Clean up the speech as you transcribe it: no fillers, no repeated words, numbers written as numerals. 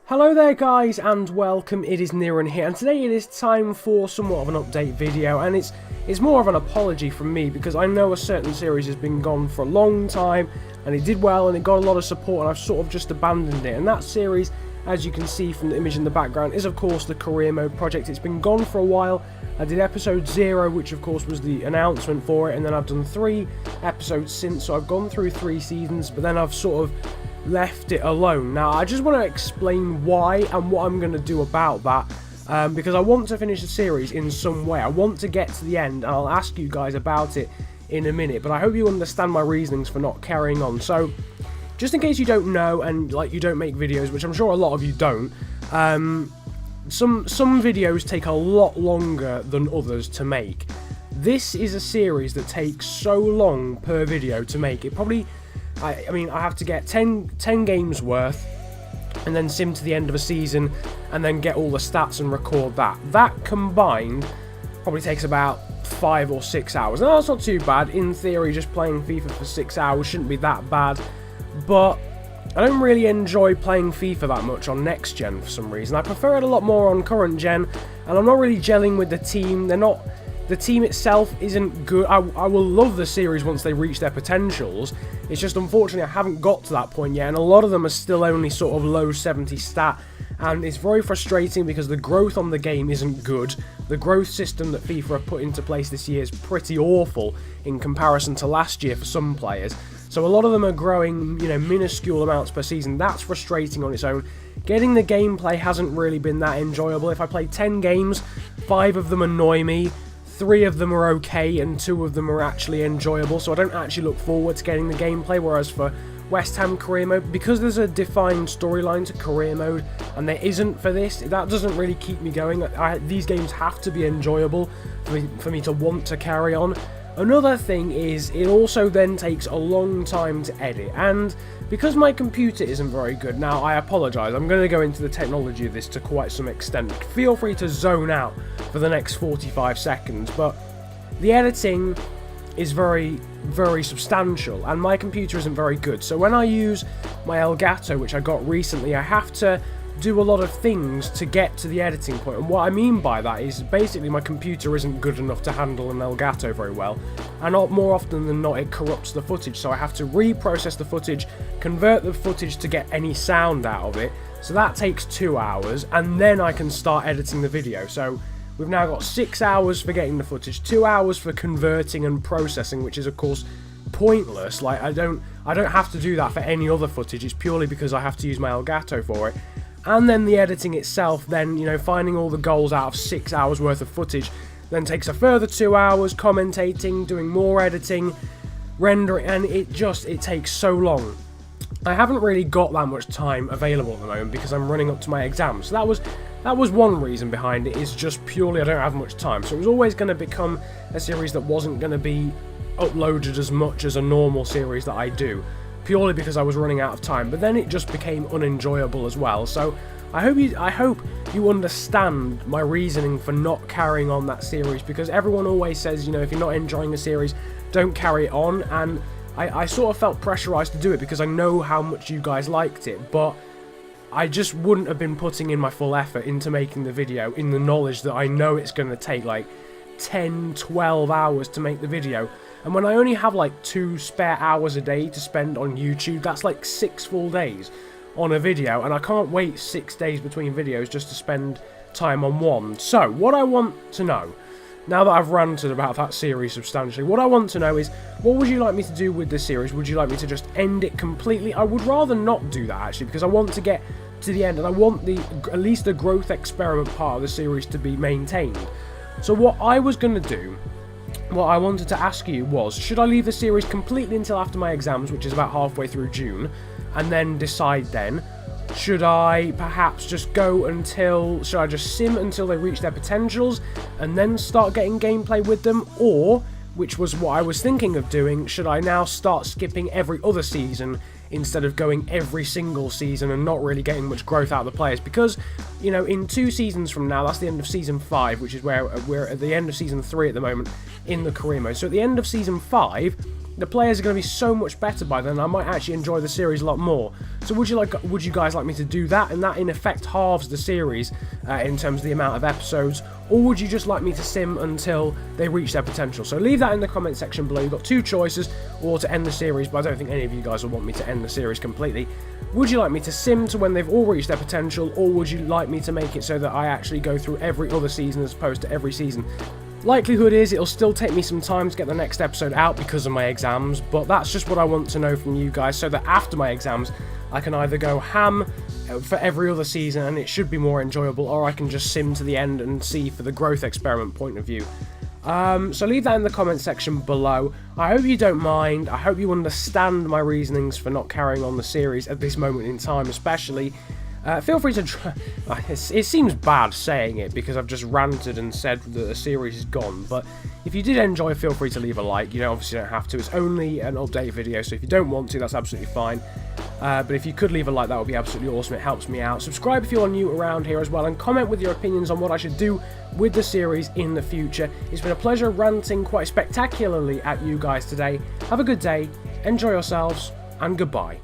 Hello there guys and welcome, it is Niran here, and today it is time for somewhat of an update video, and it's more of an apology from me because I know a certain series has been gone for a long time and it did well and it got a lot of support and I've sort of just abandoned it. And that series, as you can see from the image in the background, is of course the career mode project. It's been gone for a while. I did episode 0, which of course was the announcement for it, and then I've done 3 episodes since, so I've gone through 3 seasons, but then I've sort of left it alone. Now I just want to explain why and what I'm going to do about that, because I want to finish the series in some way. I want to get to the end and I'll ask you guys about it in a minute, but I hope you understand my reasonings for not carrying on. So just in case you don't know and like you don't make videos, which I'm sure a lot of you don't, some videos take a lot longer than others to make. This is a series that takes so long per video to make. It probably, I mean, I have to get 10 games worth and then sim to the end of a season and then get all the stats and record that. That combined probably takes about 5 or 6 hours. Now that's not too bad. In theory, just playing FIFA for 6 hours shouldn't be that bad, but I don't really enjoy playing FIFA that much on next gen for some reason. I prefer it a lot more on current gen, and I'm not really gelling with the team. The team itself isn't good. I will love the series once they reach their potentials. It's just unfortunately I haven't got to that point yet, and a lot of them are still only sort of low 70 stat, and it's very frustrating because the growth on the game isn't good. The growth system that FIFA have put into place this year is pretty awful in comparison to last year for some players. So a lot of them are growing, you know, minuscule amounts per season. That's frustrating on its own. Getting the gameplay hasn't really been that enjoyable. If I play 10 games, 5 of them annoy me. 3 of them are okay and 2 of them are actually enjoyable, so I don't actually look forward to getting the gameplay. Whereas for West Ham career mode, because there's a defined storyline to career mode and there isn't for this, that doesn't really keep me going. These games have to be enjoyable for me to want to carry on. Another thing is it also then takes a long time to edit, and because my computer isn't very good, now I apologise, I'm going to go into the technology of this to quite some extent. Feel free to zone out for the next 45 seconds, but the editing is very, very substantial and my computer isn't very good. So when I use my Elgato, which I got recently, I have to do a lot of things to get to the editing point, and what I mean by that is basically my computer isn't good enough to handle an Elgato very well, and more often than not it corrupts the footage, so I have to reprocess the footage, convert the footage to get any sound out of it, so that takes 2 hours, and then I can start editing the video. So we've now got 6 hours for getting the footage, 2 hours for converting and processing, which is of course pointless. Like I don't have to do that for any other footage, it's purely because I have to use my Elgato for it. And then the editing itself, then, you know, finding all the goals out of 6 hours worth of footage, then takes a further 2 hours, commentating, doing more editing, rendering, and it takes so long. I haven't really got that much time available at the moment because I'm running up to my exams. So that was one reason behind it, is just purely I don't have much time. So it was always going to become a series that wasn't going to be uploaded as much as a normal series that I do, purely because I was running out of time, but then it just became unenjoyable as well. So I hope you understand my reasoning for not carrying on that series, because everyone always says, you know, if you're not enjoying a series, don't carry it on, and I sort of felt pressurized to do it because I know how much you guys liked it, but I just wouldn't have been putting in my full effort into making the video in the knowledge that I know it's going to take like 10-12 hours to make the video. And when I only have like 2 spare hours a day to spend on YouTube, that's like 6 full days on a video, and I can't wait 6 days between videos just to spend time on one. So what I want to know, now that I've ranted about that series substantially, what I want to know is, what would you like me to do with this series? Would you like me to just end it completely? I would rather not do that actually, because I want to get to the end and I want at least the growth experiment part of the series to be maintained. So what I was going to do, what I wanted to ask you was, should I leave the series completely until after my exams, which is about halfway through June, and then decide then? Should I perhaps just should I just sim until they reach their potentials and then start getting gameplay with them? Or, which was what I was thinking of doing, should I now start skipping every other season instead of going every single season and not really getting much growth out of the players? Because, you know, in 2 seasons from now, that's the end of Season 5, which is where we're at the end of Season 3 at the moment in the career mode. So at the end of Season 5, the players are going to be so much better by then, I might actually enjoy the series a lot more. So would you guys like me to do that, and that in effect halves the series in terms of the amount of episodes, or would you just like me to sim until they reach their potential? So leave that in the comment section below. You've got two choices, or to end the series, but I don't think any of you guys will want me to end the series completely. Would you like me to sim to when they've all reached their potential, or would you like me to make it so that I actually go through every other season as opposed to every season? Likelihood is it'll still take me some time to get the next episode out because of my exams, but that's just what I want to know from you guys, so that after my exams I can either go ham for every other season and it should be more enjoyable, or I can just sim to the end and see for the growth experiment point of view. So leave that in the comment section below. I hope you don't mind. I hope you understand my reasonings for not carrying on the series at this moment in time, especially. Feel free to try. It seems bad saying it because I've just ranted and said that the series is gone, but if you did enjoy, feel free to leave a like. You obviously don't have to. It's only an update video, so if you don't want to, that's absolutely fine. But if you could leave a like, that would be absolutely awesome. It helps me out. Subscribe if you're new around here as well, and comment with your opinions on what I should do with the series in the future. It's been a pleasure ranting quite spectacularly at you guys today. Have a good day, enjoy yourselves, and goodbye.